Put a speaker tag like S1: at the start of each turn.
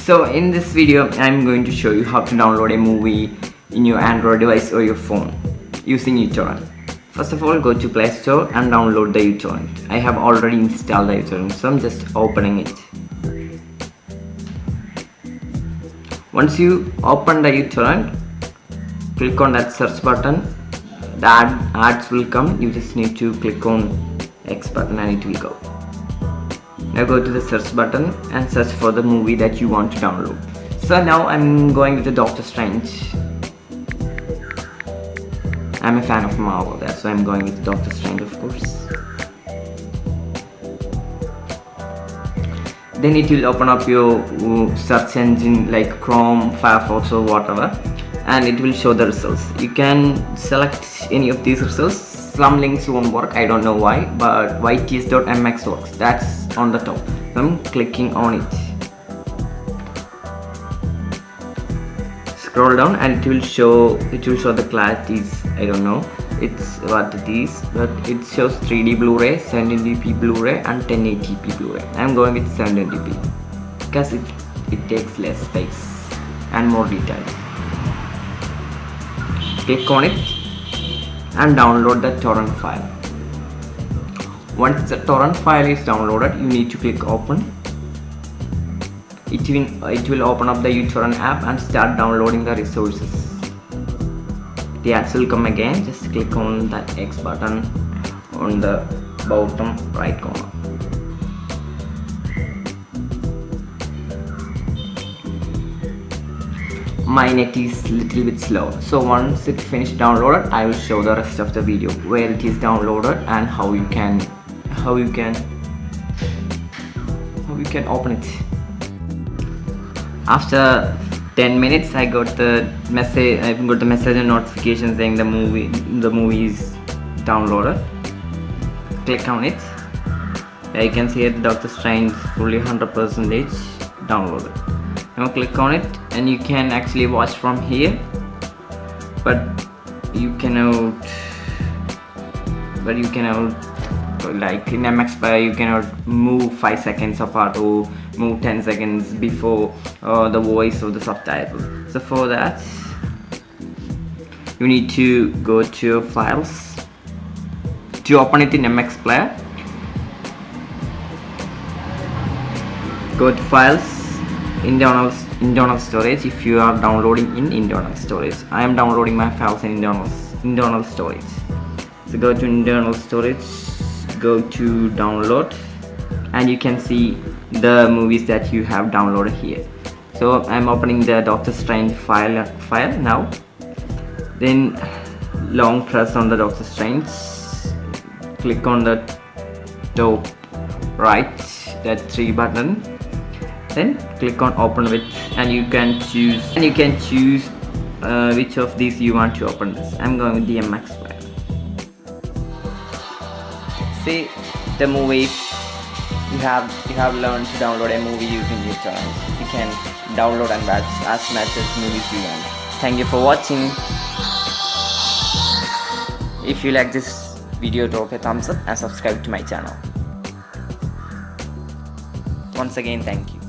S1: So in this video I'm going to show you how to download a movie in your Android device or your phone using uTorrent. First of all, go to Play Store and download the uTorrent. I have already installed the uTorrent, so I'm just opening it. Once you open the uTorrent, click on that search button. The ads will come. You just need to click on X button and it will go. Now go to the search button and search for the movie that you want to download. So now I'm going with the Doctor Strange. I'm a fan of Marvel, that's why I'm going with Doctor Strange, of course. Then it will open up your search engine like Chrome, Firefox or whatever, and it will show the results. You can select any of these results. Some links won't work, I don't know why, but yts.mx works. That's on the top. So I'm clicking on it. Scroll down and it will show the clarities. I don't know it's what it is, but it shows 3D Blu-ray, 720p Blu-ray and 1080p Blu-ray. I'm going with 720p because it takes less space and more detail. Click on it and download the torrent file. Once the torrent file is downloaded, you need to click open. It will open up the uTorrent app and start downloading the resources. The ads will come again. Just click on that X button on the bottom right corner. My net is little bit slow, so once it finished downloaded, I will show the rest of the video where it is downloaded and how you can open it. After 10 minutes, I got the message and notification saying the movie is downloaded. Click on it. You can see the Doctor Strange fully 100% downloaded. Now click on it and you can actually watch from here, but you cannot like in MX Player you cannot move 5 seconds apart or move 10 seconds before the voice of the subtitle. So for that you need to go to your files. To open it in MX Player, go to files, internal storage. If you are downloading in internal storage, I am downloading my files in internal storage. So go to internal storage, go to download, and you can see the movies that you have downloaded here. So I'm opening the Doctor Strange file now. Then long press on the Doctor Strange, click on the top right, that 3 button, then click on open with, and you can choose which of these you want to open this. I'm going with the MX Player. See the movies. You have learned to download a movie using uTorrent. You can download and watch as much as movies you want. Thank you for watching. If you like this video, drop a thumbs up and subscribe to my channel. Once again, thank you.